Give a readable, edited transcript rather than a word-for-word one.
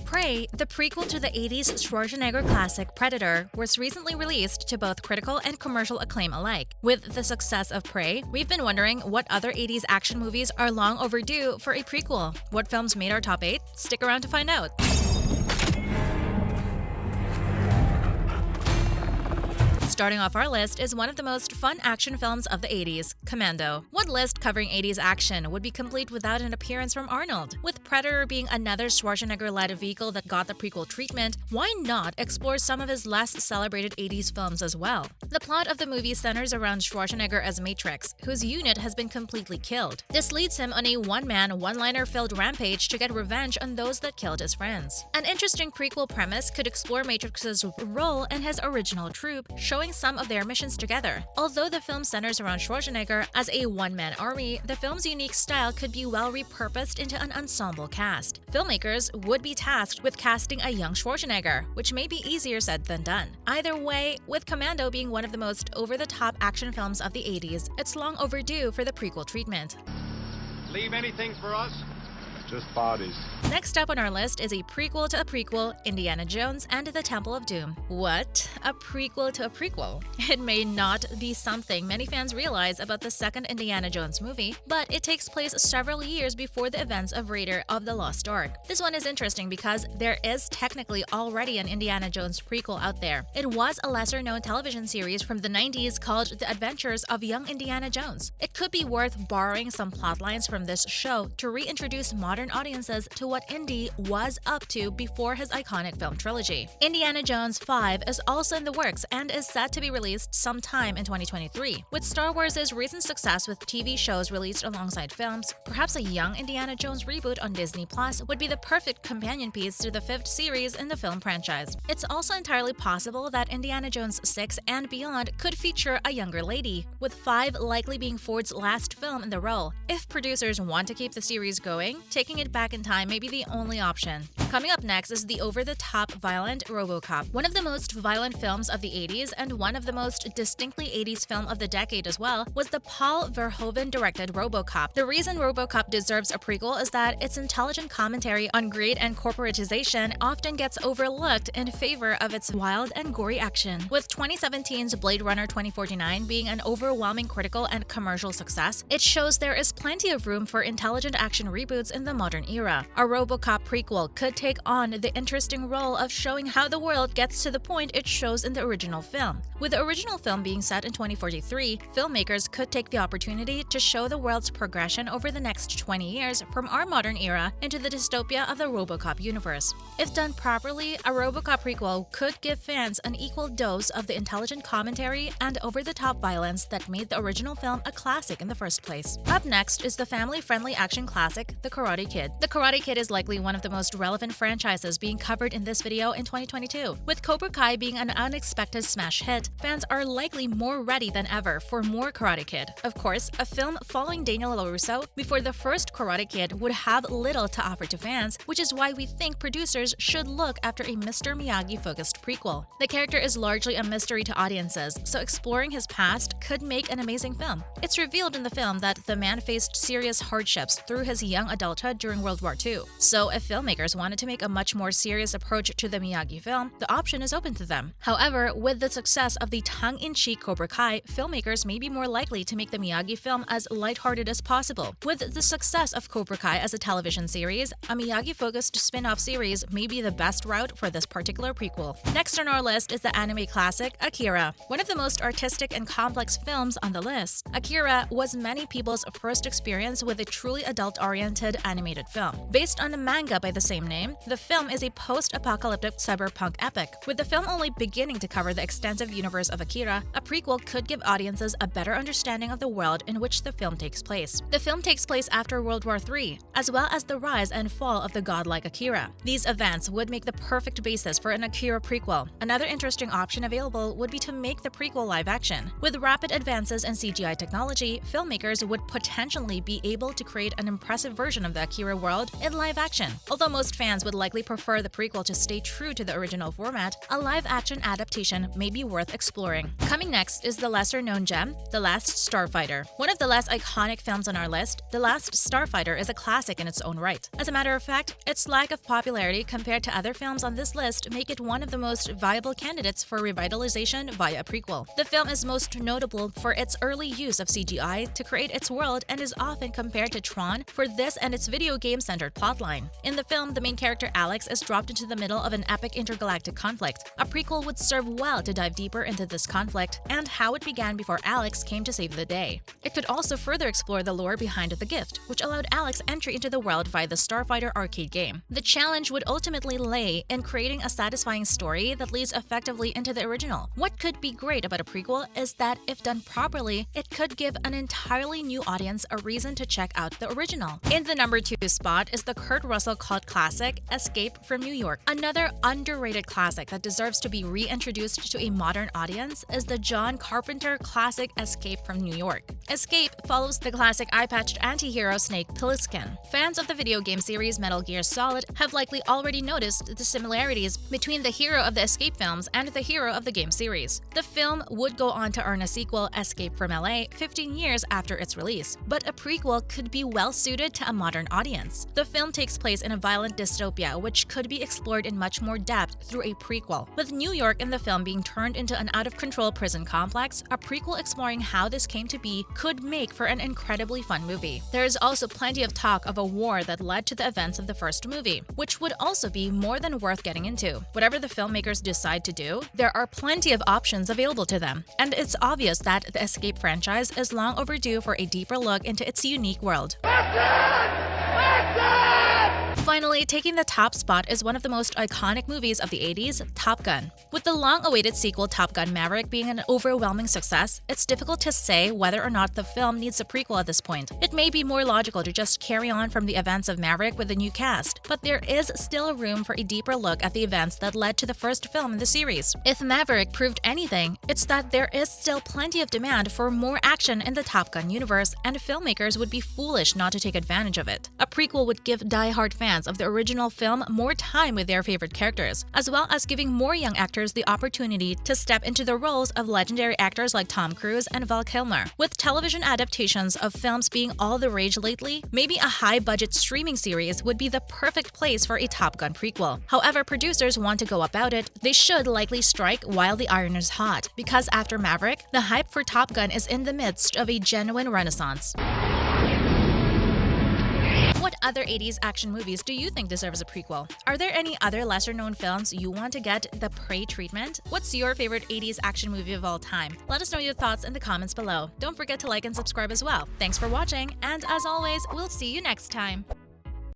Prey, the prequel to the 80s Schwarzenegger classic Predator, was recently released to both critical and commercial acclaim alike. With the success of Prey, we've been wondering what other 80s action movies are long overdue for a prequel. What films made our top 8? Stick around to find out. Starting off our list is one of the most fun action films of the 80s, Commando. What list covering 80s action would be complete without an appearance from Arnold? With Predator being another Schwarzenegger-led vehicle that got the prequel treatment, why not explore some of his less celebrated 80s films as well? The plot of the movie centers around Schwarzenegger as Matrix, whose unit has been completely killed. This leads him on a one-man, one-liner-filled rampage to get revenge on those that killed his friends. An interesting prequel premise could explore Matrix's role and his original troupe, showing some of their missions together. Although the film centers around Schwarzenegger as a one-man army, the film's unique style could be well repurposed into an ensemble cast. Filmmakers would be tasked with casting a young Schwarzenegger, which may be easier said than done. Either way, with Commando being one of the most over-the-top action films of the 80s, it's long overdue for the prequel treatment. Leave anything for us? Just bodies. Next up on our list is a prequel to a prequel, Indiana Jones and the Temple of Doom. What? A prequel to a prequel? It may not be something many fans realize about the second Indiana Jones movie, but it takes place several years before the events of Raider of the Lost Ark. This one is interesting because there is technically already an Indiana Jones prequel out there. It was a lesser-known television series from the 90s called The Adventures of Young Indiana Jones. It could be worth borrowing some plotlines from this show to reintroduce modern audiences to what Indy was up to before his iconic film trilogy. Indiana Jones 5 is also in the works and is set to be released sometime in 2023. With Star Wars' recent success with TV shows released alongside films, perhaps a young Indiana Jones reboot on Disney Plus would be the perfect companion piece to the fifth series in the film franchise. It's also entirely possible that Indiana Jones 6 and beyond could feature a younger lady, with 5 likely being Ford's last film in the role. If producers want to keep the series going, taking it back in time may be the only option. Coming up next is the over-the-top violent Robocop, one of the most violent films of the 80s and one of the most distinctly 80s film of the decade as well, was the Paul Verhoeven-directed Robocop. The reason Robocop deserves a prequel is that its intelligent commentary on greed and corporatization often gets overlooked in favor of its wild and gory action. With 2017's Blade Runner 2049 being an overwhelming critical and commercial success, it shows there is plenty of room for intelligent action reboots in the modern era. A Robocop prequel could take on the interesting role of showing how the world gets to the point it shows in the original film. With the original film being set in 2043, filmmakers could take the opportunity to show the world's progression over the next 20 years from our modern era into the dystopia of the Robocop universe. If done properly, a Robocop prequel could give fans an equal dose of the intelligent commentary and over-the-top violence that made the original film a classic in the first place. Up next is the family-friendly action classic, The Karate Kid. The Karate Kid is likely one of the most relevant franchises being covered in this video in 2022. With Cobra Kai being an unexpected smash hit, fans are likely more ready than ever for more Karate Kid. Of course, a film following Daniel LaRusso before the first Karate Kid would have little to offer to fans, which is why we think producers should look after a Mr. Miyagi-focused prequel. The character is largely a mystery to audiences, so exploring his past could make an amazing film. It's revealed in the film that the man faced serious hardships through his young adulthood during World War II. So if filmmakers wanted to make a much more serious approach to the Miyagi film, the option is open to them. However, with the success of the tongue-in-cheek Cobra Kai, filmmakers may be more likely to make the Miyagi film as lighthearted as possible. With the success of Cobra Kai as a television series, a Miyagi-focused spin-off series may be the best route for this particular prequel. Next on our list is the anime classic Akira, one of the most artistic and complex films on the list. Akira was many people's first experience with a truly adult-oriented animated film. Based on a manga by the same name, the film is a post-apocalyptic cyberpunk epic. With the film only beginning to cover the extensive universe of Akira, a prequel could give audiences a better understanding of the world in which the film takes place. The film takes place after World War III, as well as the rise and fall of the godlike Akira. These events would make the perfect basis for an Akira prequel. Another interesting option available would be to make the prequel live action. With rapid advances in CGI technology, filmmakers would potentially be able to create an impressive version of the Akira superhero world in live action. Although most fans would likely prefer the prequel to stay true to the original format, a live-action adaptation may be worth exploring. Coming next is the lesser-known gem, TheLast Starfighter. One of the less iconic films on our list, TheLast Starfighter is a classic in its own right. As a matter of fact, its lack of popularity compared to other films on this list make it one of the most viable candidates for revitalization via a prequel. The film is most notable for its early use of CGI to create its world and is often compared to Tron for this and its video game-centered plotline. In the film, the main character Alex is dropped into the middle of an epic intergalactic conflict. A prequel would serve well to dive deeper into this conflict and how it began before Alex came to save the day. It could also further explore the lore behind the gift, which allowed Alex entry into the world via the Starfighter arcade game. The challenge would ultimately lay in creating a satisfying story that leads effectively into the original. What could be great about a prequel is that if done properly, it could give an entirely new audience a reason to check out the original. In the number 2 spot is the Kurt Russell cult classic Escape from New York. Another underrated classic that deserves to be reintroduced to a modern audience is the John Carpenter classic Escape from New York. Escape follows the classic eye-patched anti-hero Snake Plissken. Fans of the video game series Metal Gear Solid have likely already noticed the similarities between the hero of the Escape films and the hero of the game series. The film would go on to earn a sequel, Escape from LA, 15 years after its release, but a prequel could be well suited to a modern audience. The film takes place in a violent dystopia which could be explored in much more depth through a prequel. With New York in the film being turned into an out-of-control prison complex, a prequel exploring how this came to be could make for an incredibly fun movie. There is also plenty of talk of a war that led to the events of the first movie, which would also be more than worth getting into. Whatever the filmmakers decide to do, there are plenty of options available to them, and it's obvious that the Escape franchise is long overdue for a deeper look into its unique world. Finally, taking the top spot is one of the most iconic movies of the 80s, Top Gun. With the long-awaited sequel Top Gun Maverick being an overwhelming success, it's difficult to say whether or not the film needs a prequel at this point. It may be more logical to just carry on from the events of Maverick with a new cast, but there is still room for a deeper look at the events that led to the first film in the series. If Maverick proved anything, it's that there is still plenty of demand for more action in the Top Gun universe, and filmmakers would be foolish not to take advantage of it. A prequel would give die-hard fans of the original film more time with their favorite characters, as well as giving more young actors the opportunity to step into the roles of legendary actors like Tom Cruise and Val Kilmer. With television adaptations of films being all the rage lately, maybe a high-budget streaming series would be the perfect place for a Top Gun prequel. However producers want to go about it, they should likely strike while the iron is hot, because after Maverick, the hype for Top Gun is in the midst of a genuine renaissance. What other 80s action movies do you think deserves a prequel? Are there any other lesser-known films you want to get the Prey treatment? What's your favorite 80s action movie of all time? Let us know your thoughts in the comments below. Don't forget to like and subscribe as well. Thanks for watching, and as always, we'll see you next time.